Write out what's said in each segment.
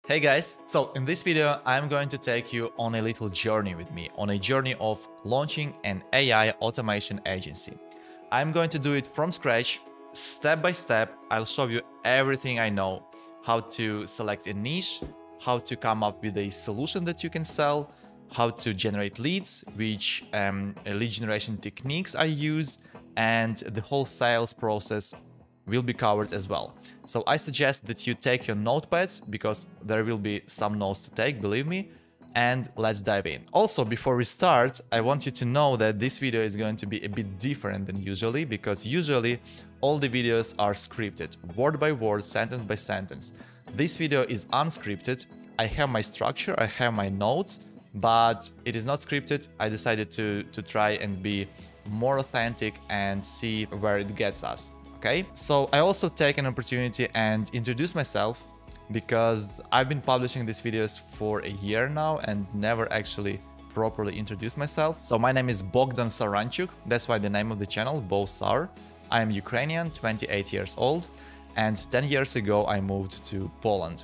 Hey guys, so in this video I'm going to take you on a little journey with me, on a journey of launching an AI automation agency. I'm going to do it from scratch, step by step. I'll show you everything I know, how to select a niche, how to come up with a solution that you can sell, how to generate leads, which lead generation techniques I use, and the whole sales process will be covered as well. So I suggest that you take your notepads because there will be some notes to take, believe me, and let's dive in. Also, before we start, I want you to know that this video is going to be a bit different than usually because usually all the videos are scripted, word by word, sentence by sentence. This video is unscripted. I have my structure, I have my notes, but it is not scripted. I decided to try and be more authentic and see where it gets us. Okay, so I also take an opportunity and introduce myself because I've been publishing these videos for a year now and never actually properly introduced myself. So my name is Bogdan Saranchuk, that's why the name of the channel, Bosar. I am Ukrainian, 28 years old, and 10 years ago I moved to Poland.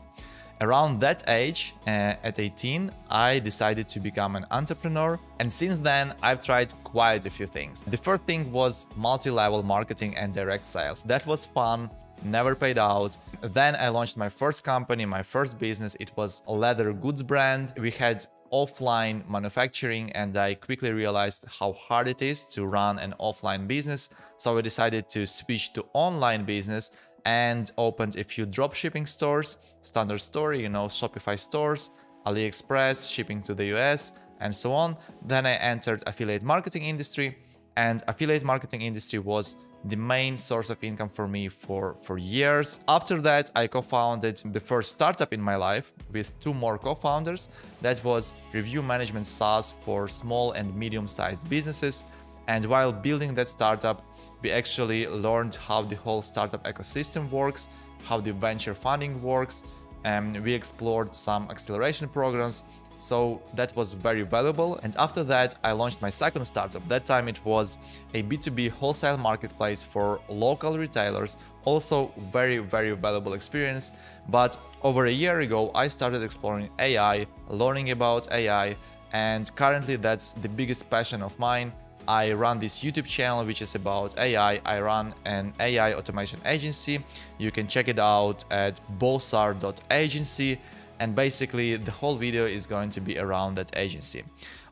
Around that age, at 18, I decided to become an entrepreneur, and since then I've tried quite a few things. The first thing was multi-level marketing and direct sales. That was fun, never paid out. Then I launched my first company, my first business. It was a leather goods brand. We had offline manufacturing, and I quickly realized how hard it is to run an offline business. So I decided to switch to online business and opened a few dropshipping stores, standard store, Shopify stores, AliExpress, shipping to the US, and so on. Then I entered affiliate marketing industry, and affiliate marketing industry was the main source of income for me for years. After that, I co-founded the first startup in my life with two more co-founders. That was review management SaaS for small and medium-sized businesses. And while building that startup, we actually learned how the whole startup ecosystem works, how the venture funding works, and we explored some acceleration programs. So that was very valuable. And after that, I launched my second startup. That time it was a B2B wholesale marketplace for local retailers. Also very, very valuable experience. But over a year ago, I started exploring AI, learning about AI, and currently that's the biggest passion of mine. I run this YouTube channel which is about AI. I run an AI automation agency. You can check it out at bosar.agency, and basically the whole video is going to be around that agency.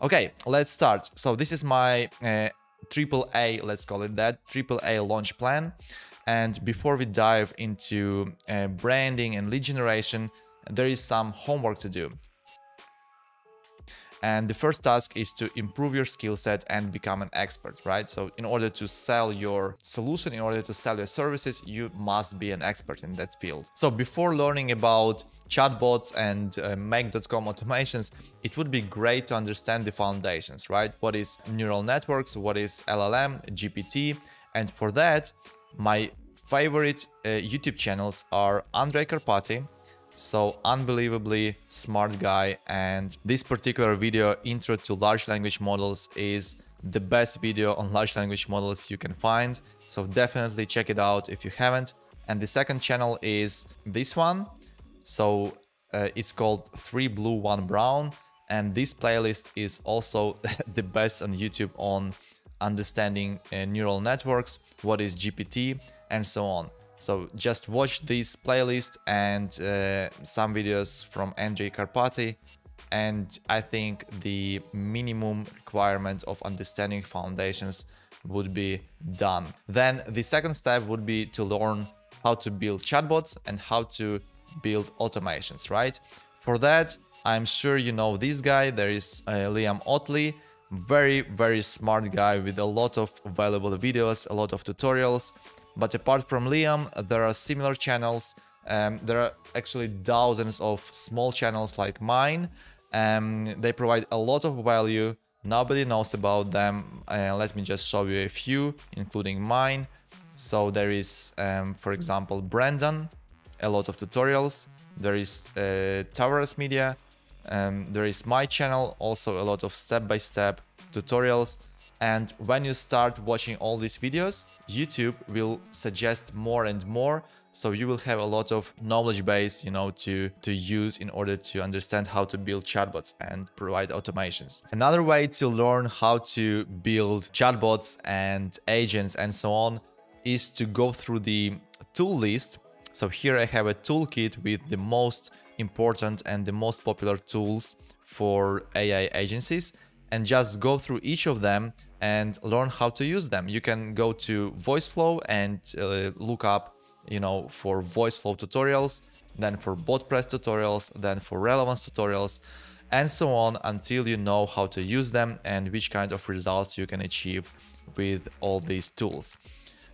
Okay, let's start. So this is my AAA, let's call it that, AAA launch plan. And before we dive into branding and lead generation, there is some homework to do. And the first task is to improve your skill set and become an expert, right? So in order to sell your solution, in order to sell your services, you must be an expert in that field. So before learning about chatbots and make.com automations, it would be great to understand the foundations, right? What is neural networks? What is LLM, GPT? And for that, my favorite YouTube channels are Andrei Karpathy. So unbelievably smart guy, and this particular video, Intro to Large Language Models, is the best video on large language models you can find. So definitely check it out if you haven't. And the second channel is this one. So it's called 3 Blue 1 Brown, and this playlist is also the best on YouTube on understanding neural networks, what is GPT, and so on. So just watch this playlist and some videos from Andrei Karpathy, and I think the minimum requirement of understanding foundations would be done. Then the second step would be to learn how to build chatbots and how to build automations, right? For that, I'm sure you know this guy. There is Liam Otley, very, very smart guy with a lot of valuable videos, a lot of tutorials. But apart from Liam, there are similar channels. There are actually thousands of small channels like mine. They provide a lot of value. Nobody knows about them. Let me just show you a few, including mine. So there is, for example, Brandon, a lot of tutorials. There is Tavares Media. There is my channel, also a lot of step-by-step tutorials. And when you start watching all these videos, YouTube will suggest more and more So you will have a lot of knowledge base, to use in order to understand how to build chatbots and provide automations. Another way to learn how to build chatbots and agents and so on is to go through the tool list. So here I have a toolkit with the most important and the most popular tools for AI agencies, and just go through each of them and learn how to use them. You can go to VoiceFlow and look up, for VoiceFlow tutorials, then for BotPress tutorials, then for relevance tutorials, and so on, until you know how to use them and which kind of results you can achieve with all these tools.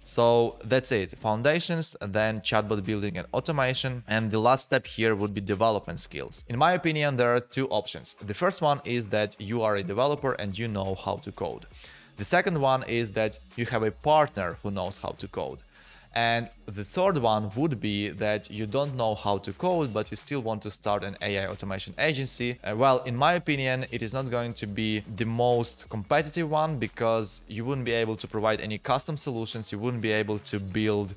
So that's it, foundations, then chatbot building and automation. And the last step here would be development skills. In my opinion, there are two options. The first one is that you are a developer and you know how to code. The second one is that you have a partner who knows how to code. And the third one would be that you don't know how to code, but you still want to start an AI automation agency. Well, in my opinion, it is not going to be the most competitive one, because you wouldn't be able to provide any custom solutions. You wouldn't be able to build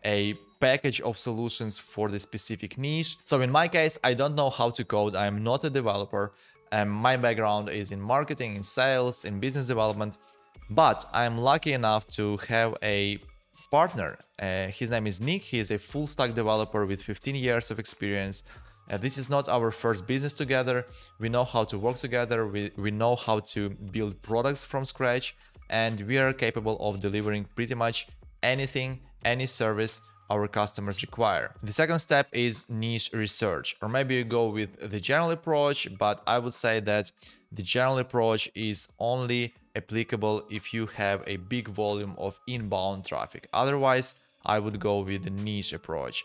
a package of solutions for the specific niche. So in my case, I don't know how to code. I'm not a developer. My background is in marketing, in sales, in business development, but I'm lucky enough to have a partner. His name is Nick. He is a full stack developer with 15 years of experience. This is not our first business together. We know how to work together. We know how to build products from scratch, and we are capable of delivering pretty much anything, any service our customers require. The second step is niche research, or maybe you go with the general approach, but I would say that the general approach is only applicable if you have a big volume of inbound traffic. Otherwise, I would go with the niche approach,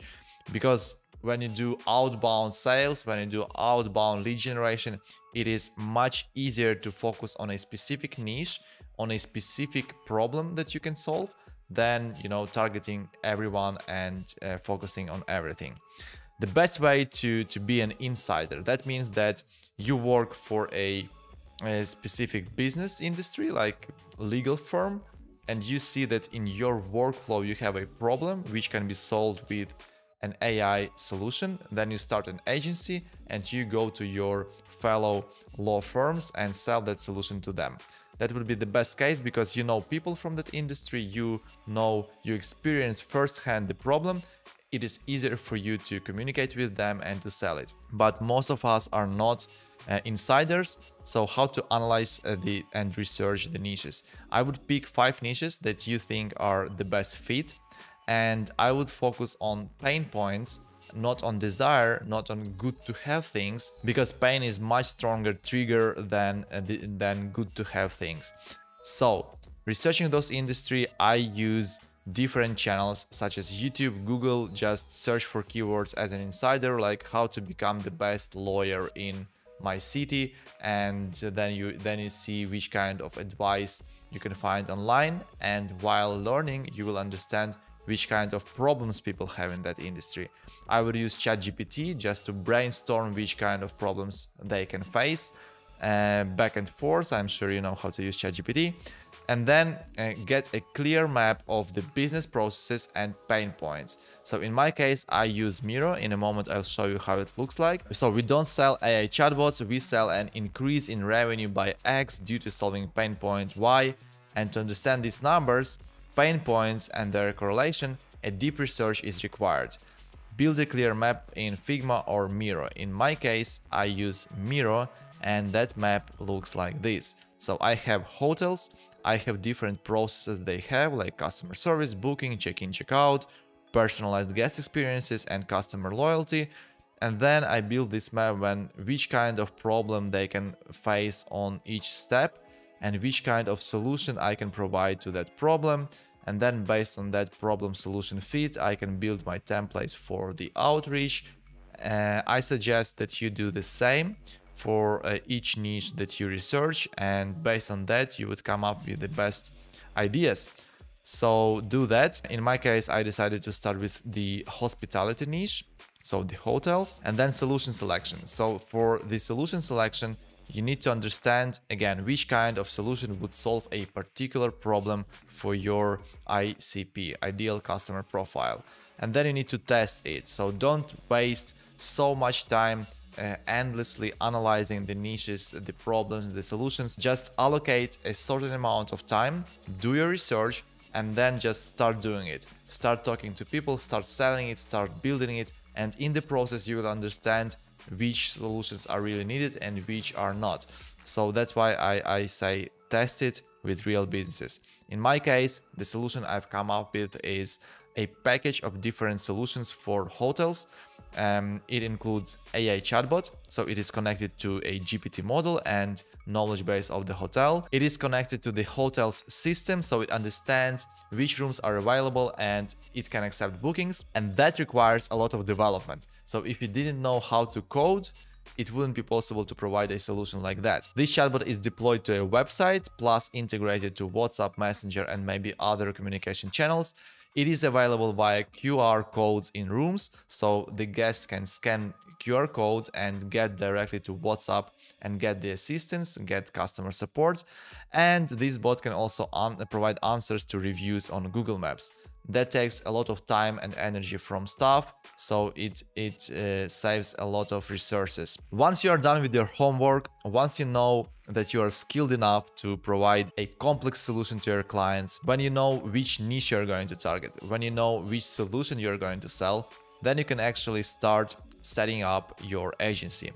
because when you do outbound sales, when you do outbound lead generation, it is much easier to focus on a specific niche, on a specific problem that you can solve, than targeting everyone and focusing on everything. The best way to be an insider, that means that you work for a specific business industry, like legal firm, and you see that in your workflow you have a problem which can be solved with an AI solution. Then you start an agency and you go to your fellow law firms and sell that solution to them. That would be the best case, because you know people from that industry, you experience firsthand the problem. It is easier for you to communicate with them and to sell it. But most of us are not insiders. So how to analyze and research the niches? I would pick 5 niches that you think are the best fit, and I would focus on pain points, not on desire, not on good to have things, because pain is much stronger trigger than good to have things. So researching those industry, I use different channels such as YouTube, Google. Just search for keywords as an insider, like how to become the best lawyer in my city, and then you see which kind of advice you can find online, and while learning you will understand which kind of problems people have in that industry. I would use ChatGPT just to brainstorm which kind of problems they can face, back and forth. I'm sure you know how to use ChatGPT. And then get a clear map of the business processes and pain points. So in my case, I use Miro. In a moment, I'll show you how it looks like. So we don't sell AI chatbots, we sell an increase in revenue by X due to solving pain point Y. And to understand these numbers, pain points and their correlation, a deep research is required. Build a clear map in Figma or Miro. In my case, I use Miro, and that map looks like this. So I have hotels, I have different processes they have, like customer service, booking, check-in, check-out, personalized guest experiences, and customer loyalty. And then I build this map when which kind of problem they can face on each step and which kind of solution I can provide to that problem. And then based on that problem solution fit, I can build my templates for the outreach. I suggest that you do the same for each niche that you research, and based on that you would come up with the best ideas. So do that. In my case, I decided to start with the hospitality niche, so the hotels, and then solution selection. So for the solution selection, You need to understand, again, which kind of solution would solve a particular problem for your ICP, ideal customer profile. And then you need to test it. So don't waste so much time endlessly analyzing the niches, the problems, the solutions. Just allocate a certain amount of time, do your research, and then just start doing it. Start talking to people, start selling it, start building it, and in the process you will understand which solutions are really needed and which are not. So that's why I say test it with real businesses. In my case, the solution I've come up with is a package of different solutions for hotels. It includes AI chatbot, so it is connected to a GPT model and knowledge base of the hotel. It is connected to the hotel's system, so it understands which rooms are available and it can accept bookings, and that requires a lot of development. So if you didn't know how to code, it wouldn't be possible to provide a solution like that. This chatbot is deployed to a website, plus integrated to WhatsApp, Messenger, and maybe other communication channels. It is available via QR codes in rooms, so the guests can scan QR code and get directly to WhatsApp and get the assistance, get customer support. And this bot can also provide answers to reviews on Google Maps. That takes a lot of time and energy from staff, so it saves a lot of resources. Once you are done with your homework, once you know that you are skilled enough to provide a complex solution to your clients, when you know which niche you're going to target, when you know which solution you're going to sell, then you can actually start setting up your agency.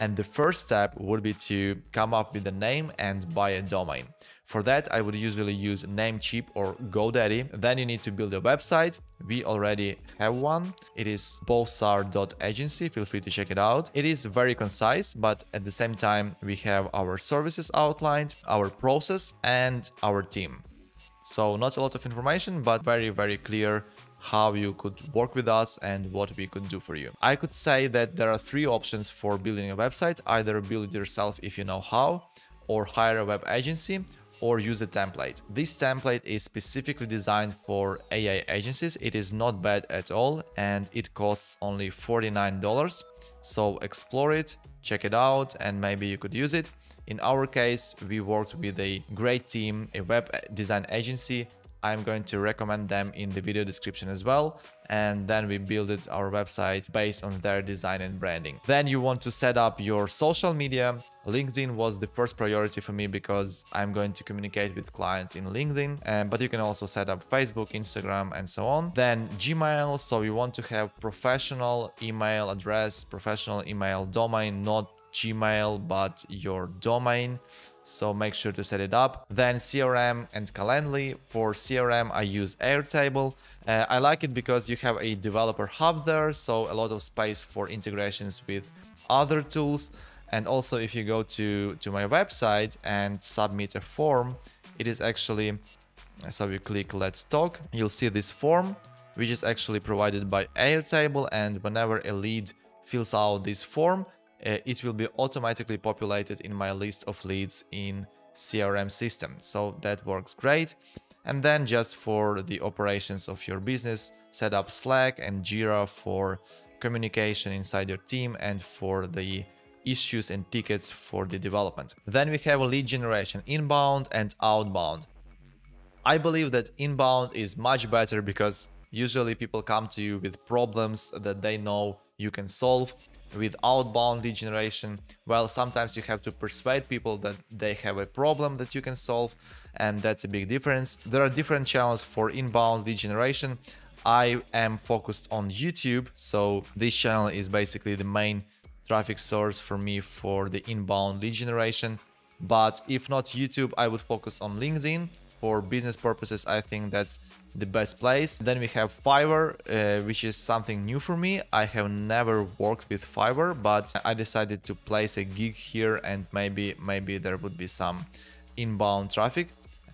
And the first step would be to come up with a name and buy a domain. For that, I would usually use Namecheap or GoDaddy. Then you need to build a website. We already have one. It is bosar.agency. Feel free to check it out. It is very concise, but at the same time, we have our services outlined, our process, and our team. So not a lot of information, but very, very clear how you could work with us and what we could do for you. I could say that there are three options for building a website: either build it yourself if you know how, or hire a web agency, or use a template. This template is specifically designed for AI agencies. It is not bad at all, and it costs only $49. So explore it, check it out, and maybe you could use it. In our case, we worked with a great team, a web design agency. I'm going to recommend them in the video description as well. And then we built our website based on their design and branding. Then you want to set up your social media. LinkedIn was the first priority for me because I'm going to communicate with clients in LinkedIn, but you can also set up Facebook, Instagram, and so on. Then Gmail, so you want to have professional email address, professional email domain, not Gmail, but your domain. So make sure to set it up. Then CRM and Calendly. For CRM, I use Airtable. I like it because you have a developer hub there, so a lot of space for integrations with other tools. And also, if you go to my website and submit a form, it is actually, so you click Let's Talk, you'll see this form, which is actually provided by Airtable. And whenever a lead fills out this form, it will be automatically populated in my list of leads in CRM system. So that works great. And then just for the operations of your business, set up Slack and Jira for communication inside your team and for the issues and tickets for the development. Then we have lead generation, inbound and outbound. I believe that inbound is much better because usually people come to you with problems that they know you can solve. With outbound lead generation, well, sometimes you have to persuade people that they have a problem that you can solve, and that's a big difference. There are different channels for inbound lead generation. I am focused on YouTube, so this channel is basically the main traffic source for me for the inbound lead generation. But if not YouTube, I would focus on LinkedIn. For business purposes, I think that's the best place. Then we have Fiverr, which is something new for me. I have never worked with Fiverr, but I decided to place a gig here and maybe there would be some inbound traffic.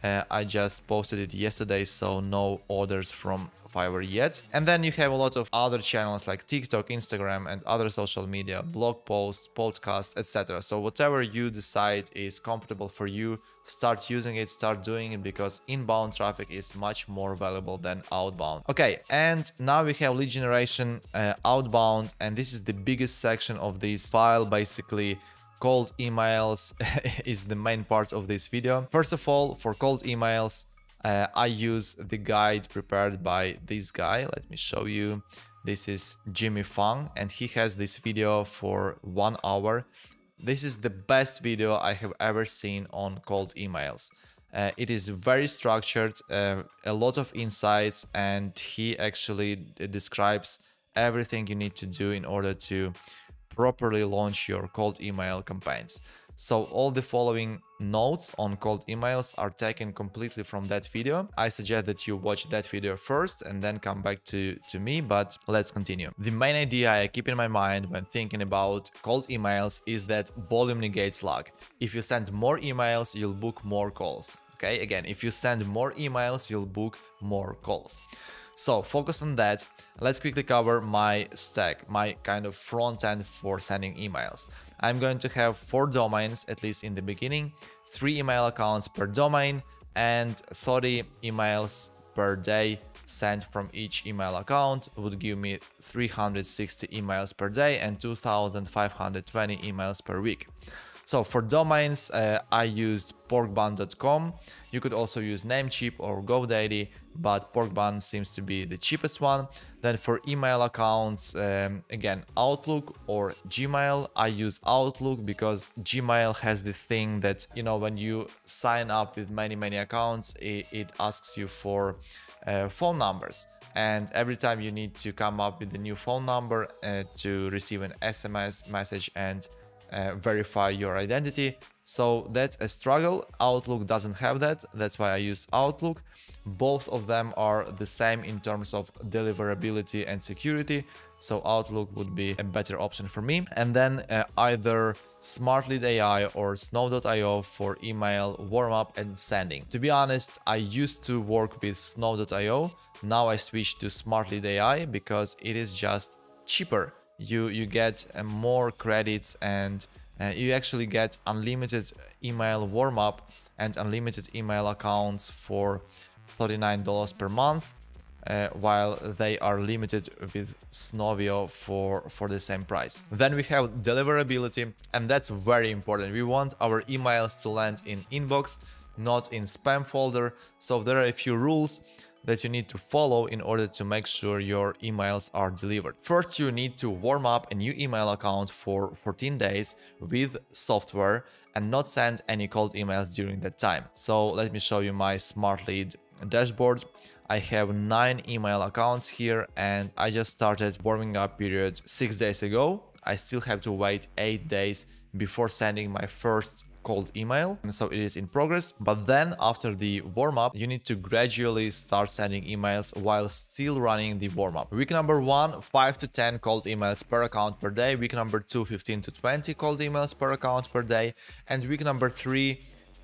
I just posted it yesterday, so no orders from Fiverr yet. And then you have a lot of other channels like TikTok, Instagram, and other social media, blog posts, podcasts, etc. So whatever you decide is comfortable for you, start using it, start doing it, because inbound traffic is much more valuable than outbound. Okay, and now we have lead generation, outbound, and this is the biggest section of this file. Basically, cold emails is the main part of this video. First of all, for cold emails, I use the guide prepared by this guy. Let me show you. This is Jimmy Fung, and he has this video for 1 hour. This is the best video I have ever seen on cold emails. It is very structured, a lot of insights, and he actually describes everything you need to do in order to properly launch your cold email campaigns. So all the following notes on cold emails are taken completely from that video. I suggest that you watch that video first and then come back to me, but let's continue. The main idea I keep in my mind when thinking about cold emails is that volume negates lag. If you send more emails, you'll book more calls. Okay, again, if you send more emails, you'll book more calls. So focus on that. Let's quickly cover my stack, my kind of front end for sending emails. I'm going to have 4 domains, at least in the beginning, 3 email accounts per domain, and 30 emails per day sent from each email account would give me 360 emails per day and 2,520 emails per week. So for domains, I used porkbun.com. You could also use Namecheap or GoDaddy, but Porkbun seems to be the cheapest one. Then for email accounts, again, Outlook or Gmail. I use Outlook because Gmail has this thing that, you know, when you sign up with many accounts, it asks you for phone numbers. And every time you need to come up with a new phone number to receive an SMS message and verify your identity. So that's a struggle. Outlook doesn't have that. That's why I use Outlook. Both of them are the same in terms of deliverability and security. So Outlook would be a better option for me. And then either Smartlead AI or Snow.io for email warm-up and sending. To be honest, I used to work with Snow.io. Now I switched to Smartlead AI because it is just cheaper. You get more credits, and you actually get unlimited email warm-up and unlimited email accounts for $39 per month, while they are limited with Snovio for the same price. Then we have deliverability, and that's very important. We want our emails to land in inbox, not in spam folder. So there are a few rules that you need to follow in order to make sure your emails are delivered. First, you need to warm up a new email account for 14 days with software and not send any cold emails during that time. So let me show you my Smartlead dashboard. I have 9 email accounts here, and I just started warming up period 6 days ago. I still have to wait 8 days before sending my first cold email, and so it is in progress. But then after the warm-up, you need to gradually start sending emails while still running the warm-up. Week number 1, 5 to 10 cold emails per account per day. Week number 2, 15 to 20 cold emails per account per day. And week number 3,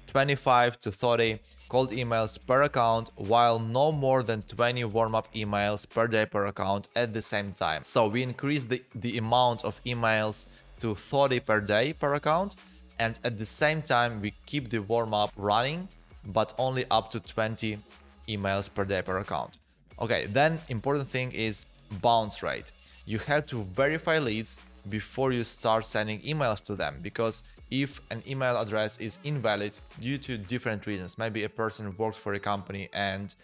25 to 30 cold emails per account, while no more than 20 warm-up emails per day per account at the same time. So we increase the amount of emails to 30 per day per account, and at the same time we keep the warm-up running, but only up to 20 emails per day per account. Okay, then important thing is bounce rate. You have to verify leads before you start sending emails to them, because if an email address is invalid due to different reasons, maybe a person worked for a company and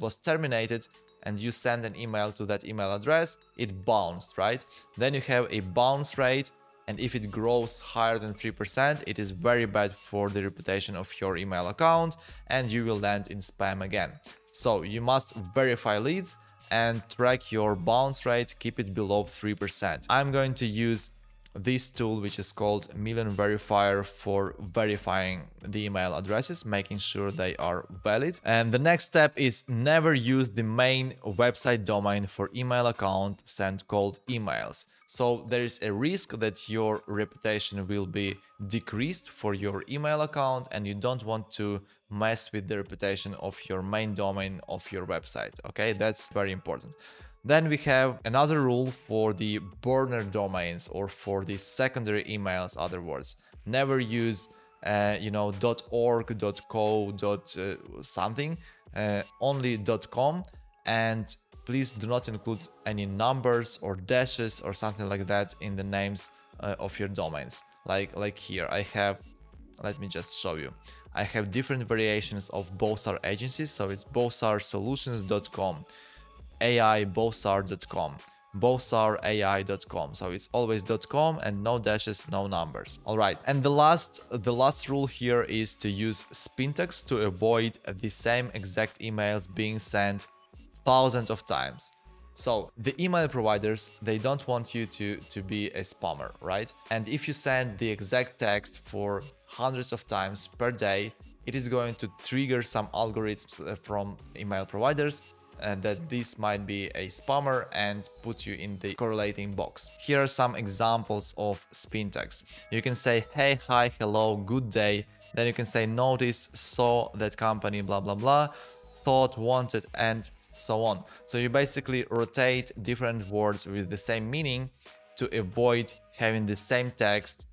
was terminated, and you send an email to that email address, it bounced, right? Then you have a bounce rate, and if it grows higher than 3%, it is very bad for the reputation of your email account, and you will land in spam again. So you must verify leads and track your bounce rate, keep it below 3%. I'm going to use this tool, which is called Million Verifier, for verifying the email addresses, making sure they are valid. And the next step is never use the main website domain for email account send cold emails. So there is a risk that your reputation will be decreased for your email account, and you don't want to mess with the reputation of your main domain of your website. Okay, that's very important. Then we have another rule for the burner domains, or for the secondary emails, other words. Never use .org, .co, something, only .com, and please do not include any numbers or dashes or something like that in the names of your domains. Like here, I have, let me just show you. I have different variations of Bosar agencies. So it's bosarsolutions.com, aibosar.com, bosar.ai.com. So it's always .com and no dashes, no numbers. All right. And the last rule here is to use spintax to avoid the same exact emails being sent thousands of times. So the email providers, they don't want you to be a spammer, right? And if you send the exact text for hundreds of times per day, it is going to trigger some algorithms from email providers that this might be a spammer and put you in the correlating box. Here are some examples of spintax. You can say, hey, hi, hello, good day. Then you can say notice, saw that company, blah, blah, blah, thought, wanted, and so on. So you basically rotate different words with the same meaning to avoid having the same text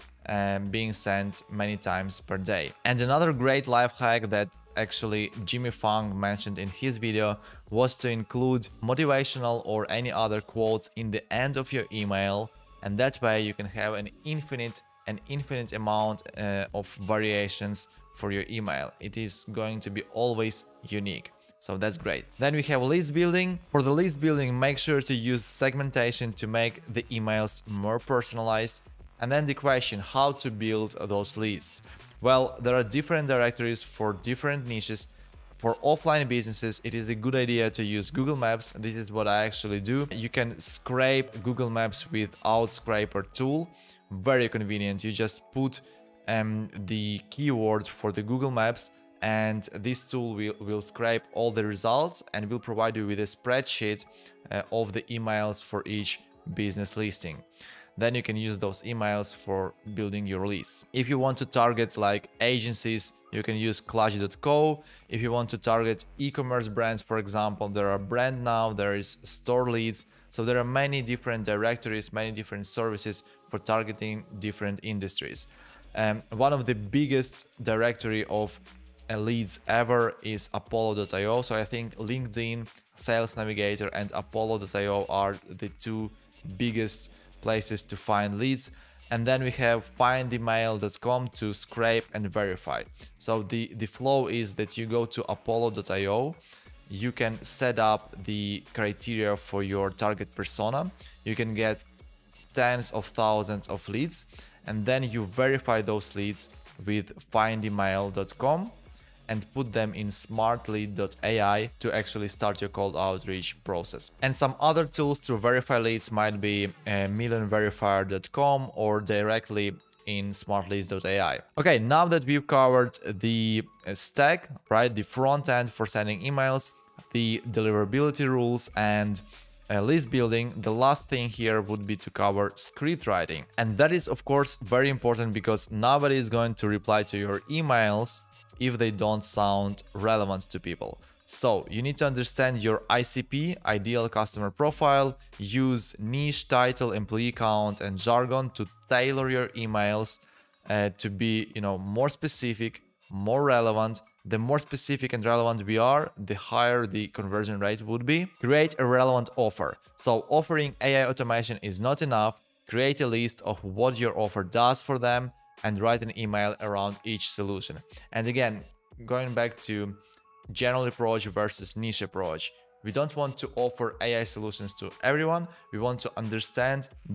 being sent many times per day. And another great life hack that actually Jimmy Fung mentioned in his video was to include motivational or any other quotes in the end of your email, and that way you can have an infinite amount of variations for your email. It is going to be always unique. So that's great. Then we have list building. For the list building, make sure to use segmentation to make the emails more personalized. And then the question, how to build those lists? Well, there are different directories for different niches. For offline businesses, it is a good idea to use Google Maps. This is what I actually do. You can scrape Google Maps with Outscraper tool. Very convenient. You just put the keyword for the Google Maps, and this tool will scrape all the results and will provide you with a spreadsheet of the emails for each business listing. Then you can use those emails for building your lists. If you want to target like agencies, you can use clutch.co. If you want to target e-commerce brands, for example, there are brand now, there is store leads. So there are many different directories, many different services for targeting different industries. One of the biggest directory of leads ever is Apollo.io. So I think LinkedIn, Sales Navigator, and Apollo.io are the two biggest places to find leads. And then we have findemail.com to scrape and verify. So the flow is that you go to Apollo.io, you can set up the criteria for your target persona, you can get tens of thousands of leads, and then you verify those leads with findemail.com and put them in smartlead.ai to actually start your cold outreach process. And some other tools to verify leads might be millionverifier.com or directly in smartleads.ai. Okay, now that we've covered the stack, right, the front end for sending emails, the deliverability rules, and list building, the last thing here would be to cover script writing. And that is of course very important because nobody is going to reply to your emails if they don't sound relevant to people. So you need to understand your ICP, ideal customer profile, use niche, title, employee count, and jargon to tailor your emails to be, more specific, more relevant. The more specific and relevant we are, the higher the conversion rate would be. Create a relevant offer. So offering AI automation is not enough. Create a list of what your offer does for them and write an email around each solution. And again, going back to general approach versus niche approach, we don't want to offer AI solutions to everyone. We want to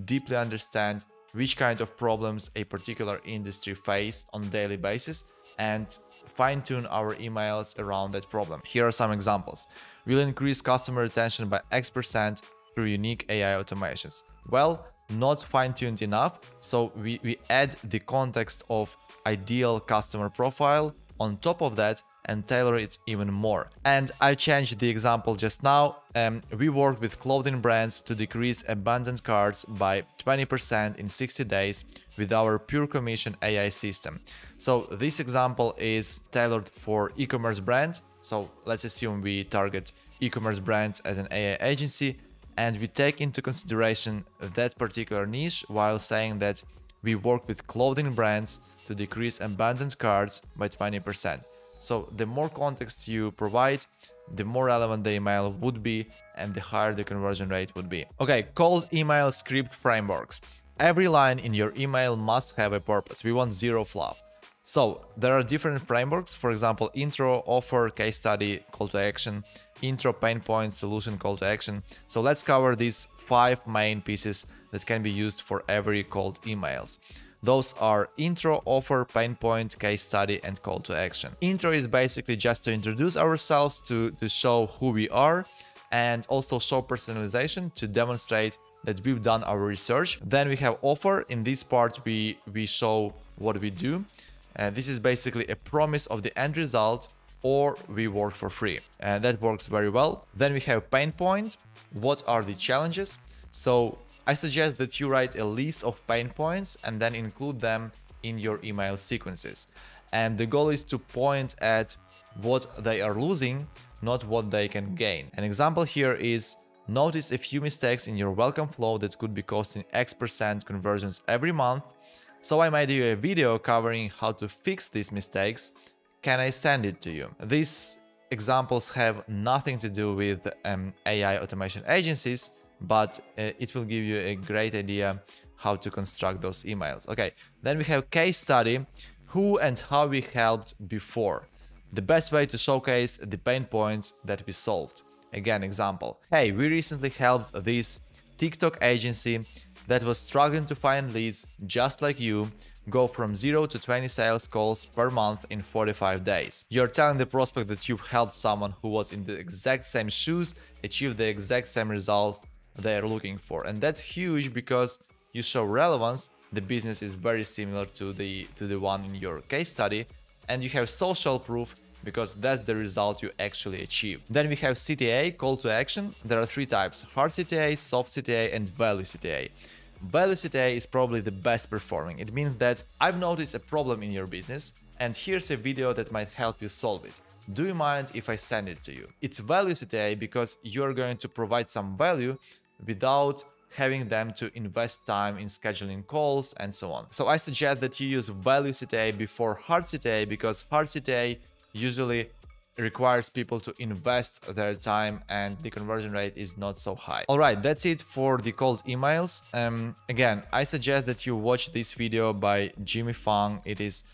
deeply understand which kind of problems a particular industry face on a daily basis and fine-tune our emails around that problem. Here are some examples. We'll increase customer retention by X% through unique AI automations. Well, not fine-tuned enough, so we add the context of ideal customer profile on top of that and tailor it even more. And I changed the example just now. We work with clothing brands to decrease abandoned carts by 20% in 60 days with our pure commission AI system. So this example is tailored for e-commerce brands. So let's assume we target e-commerce brands as an AI agency, and we take into consideration that particular niche while saying that we work with clothing brands to decrease abandoned carts by 20%. So the more context you provide, the more relevant the email would be and the higher the conversion rate would be. Okay, cold email script frameworks. every line in your email must have a purpose. We want zero fluff. So there are different frameworks, for example, intro, offer, case study, call to action, intro, pain point, solution, call to action. So let's cover these 5 main pieces that can be used for every cold emails. Those are intro, offer, pain point, case study, and call to action. Intro is basically just to introduce ourselves, to show who we are, and also show personalization to demonstrate that we've done our research. Then we have offer. In this part, we show what we do. This is basically a promise of the end result, or we work for free. That works very well. Then we have pain point. What are the challenges? So I suggest that you write a list of pain points and then include them in your email sequences. And the goal is to point at what they are losing, not what they can gain. An example here is: notice a few mistakes in your welcome flow that could be costing X% conversions every month. So I made you a video covering how to fix these mistakes. Can I send it to you? These examples have nothing to do with AI automation agencies, but it will give you a great idea how to construct those emails. Okay, then we have case study, who and how we helped before. The best way to showcase the pain points that we solved. Again, example: hey, we recently helped this TikTok agency that was struggling to find leads just like you go from 0 to 20 sales calls per month in 45 days. You're telling the prospect that you've helped someone who was in the exact same shoes achieve the exact same result they are looking for. And that's huge because you show relevance. The business is very similar to the one in your case study, and you have social proof because that's the result you actually achieve. Then we have CTA, call to action. There are 3 types: hard CTA, soft CTA, and value CTA. Value CTA is probably the best performing. It means that I've noticed a problem in your business and here's a video that might help you solve it. Do you mind if I send it to you? It's value CTA because you're going to provide some value without having them to invest time in scheduling calls and so on. So I suggest that you use value CTA before hard CTA because hard CTA usually requires people to invest their time and the conversion rate is not so high. All right, that's it for the cold emails. Again, I suggest that you watch this video by Jimmy Fung. It is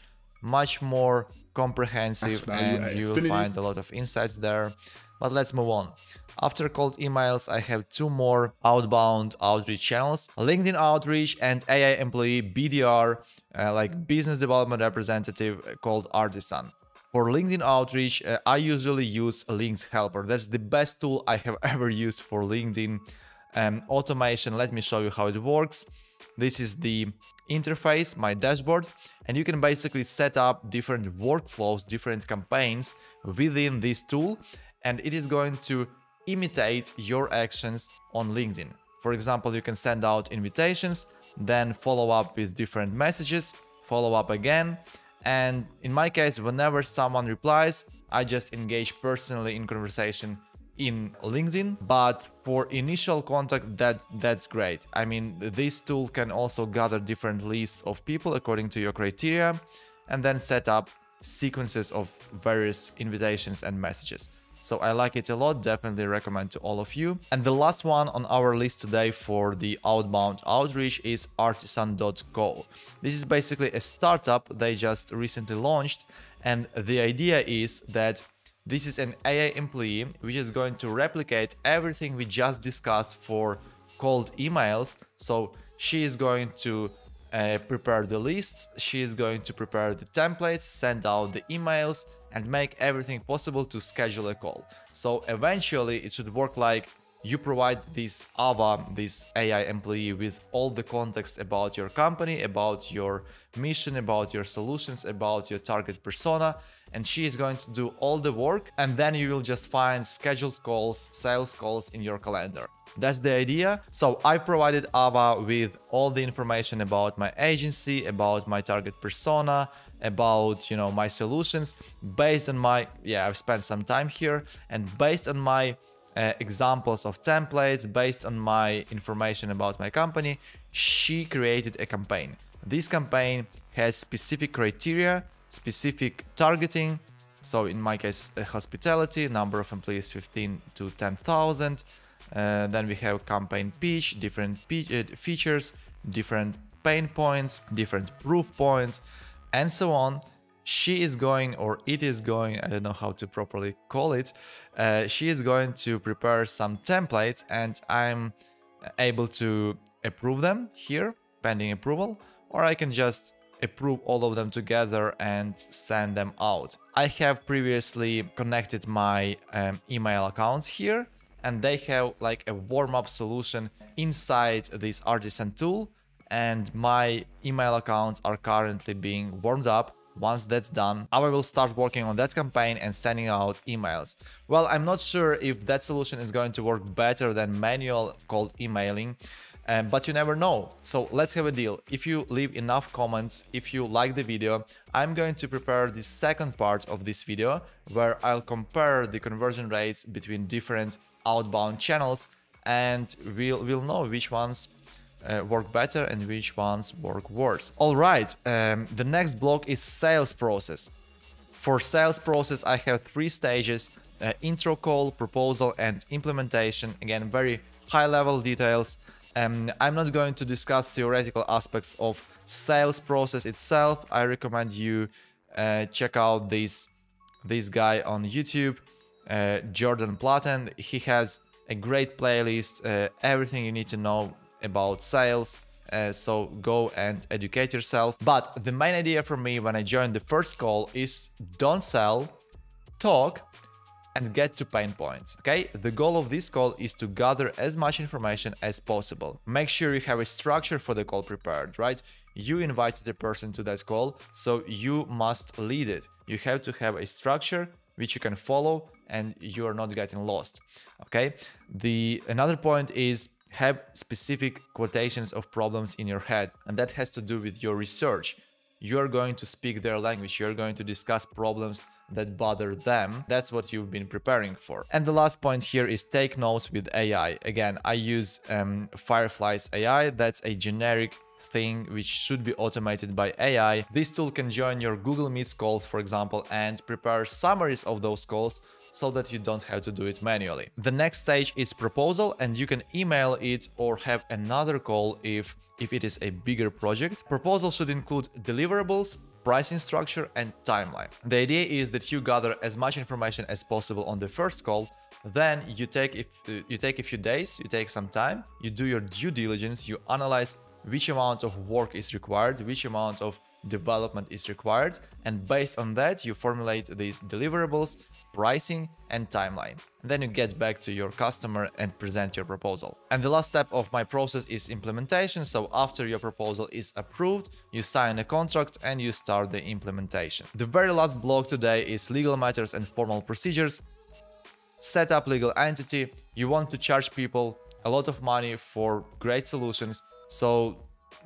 much more comprehensive and you will find a lot of insights there. But let's move on. After cold emails, I have 2 more outbound outreach channels: LinkedIn outreach and AI employee BDR, like business development representative, called Artisan. For LinkedIn outreach, I usually use Linked Helper. That's the best tool I have ever used for LinkedIn automation. Let me show you how it works. This is the interface, my dashboard, and you can basically set up different workflows, different campaigns within this tool, and it is going to imitate your actions on LinkedIn. For example, you can send out invitations, then follow up with different messages, follow up again. And in my case, whenever someone replies, I just engage personally in conversation in LinkedIn. But for initial contact, that's great. I mean, this tool can also gather different lists of people according to your criteria and then set up sequences of various invitations and messages. So I like it a lot, definitely recommend to all of you. And the last one on our list today for the outbound outreach is artisan.co. This is basically a startup they just recently launched, and the idea is that this is an AI employee which is going to replicate everything we just discussed for cold emails. So she is going to prepare the lists, she is going to prepare the templates, send out the emails, and make everything possible to schedule a call. So eventually it should work like you provide this AVA, this AI employee, with all the context about your company, about your mission, about your solutions, about your target persona, and she is going to do all the work, and then you will just find scheduled calls, sales calls in your calendar. That's the idea. So I've provided AVA with all the information about my agency, about my target persona, about, you know, my solutions based on my, I've spent some time here, and based on my examples of templates, based on my information about my company, she created a campaign. This campaign has specific criteria, specific targeting. So in my case, hospitality, number of employees 15 to 10,000. Then we have campaign pitch, different features, different pain points, different proof points, and so on. She is going, or it is going, I don't know how to properly call it, she is going to prepare some templates, and I'm able to approve them here, pending approval, or I can just approve all of them together and send them out. I have previously connected my email accounts here, and they have like a warm-up solution inside this artisan tool, and my email accounts are currently being warmed up. Once that's done, I will start working on that campaign and sending out emails. Well, I'm not sure if that solution is going to work better than manual cold emailing, but you never know. So let's have a deal. If you leave enough comments, if you like the video, I'm going to prepare the second part of this video where I'll compare the conversion rates between different outbound channels, and we'll know which ones work better and which ones work worse. All right, the next block is sales process. For sales process, I have 3 stages: intro call, proposal, and implementation. Again, very high-level details. I'm not going to discuss theoretical aspects of sales process itself. I recommend you check out this guy on YouTube, Jordan Platten. He has a great playlist, everything you need to know about sales, so go and educate yourself. But the main idea for me when I joined the first call is don't sell, talk, and get to pain points. Okay, the goal of this call is to gather as much information as possible. Make sure you have a structure for the call prepared, right? You invited a person to that call, so you must lead it. You have to have a structure which you can follow and you are not getting lost. Okay, another point is have specific quotations of problems in your head, and that has to do with your research. You are going to speak their language, you're going to discuss problems that bother them. That's what you've been preparing for. And the last point here is take notes with AI. Again, I use Firefly's AI. That's a generic thing which should be automated by AI. This tool can join your Google Meet calls, for example, and prepare summaries of those calls so that you don't have to do it manually. The next stage is proposal, and you can email it or have another call if it is a bigger project. Proposal should include deliverables, pricing structure, and timeline. The idea is that you gather as much information as possible on the first call, then you take a few days, you take some time, you do your due diligence, you analyze which amount of work is required, which amount of development is required, and based on that you formulate these deliverables, pricing, and timeline. And then you get back to your customer and present your proposal. And the last step of my process is implementation. So after your proposal is approved, you sign a contract and you start the implementation. The very last block today is legal matters and formal procedures. Set up legal entity. You want to charge people a lot of money for great solutions, so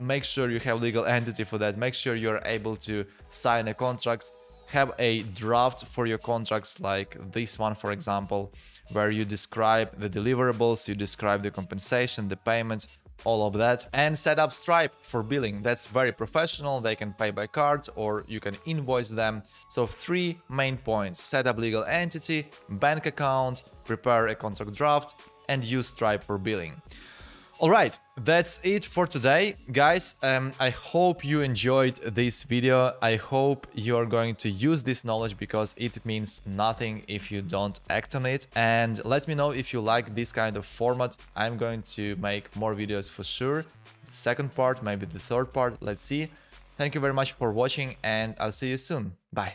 make sure you have legal entity for that. Make sure you're able to sign a contract. Have a draft for your contracts, like this one, for example, where you describe the deliverables, you describe the compensation, the payment, all of that. And set up Stripe for billing. That's very professional. They can pay by card or you can invoice them. So 3 main points: set up legal entity, bank account, prepare a contract draft, and use Stripe for billing. All right, that's it for today, guys. I hope you enjoyed this video. I hope you are going to use this knowledge, because it means nothing if you don't act on it. And let me know if you like this kind of format. I'm going to make more videos for sure. The second part, maybe the third part, let's see. Thank you very much for watching, and I'll see you soon. Bye.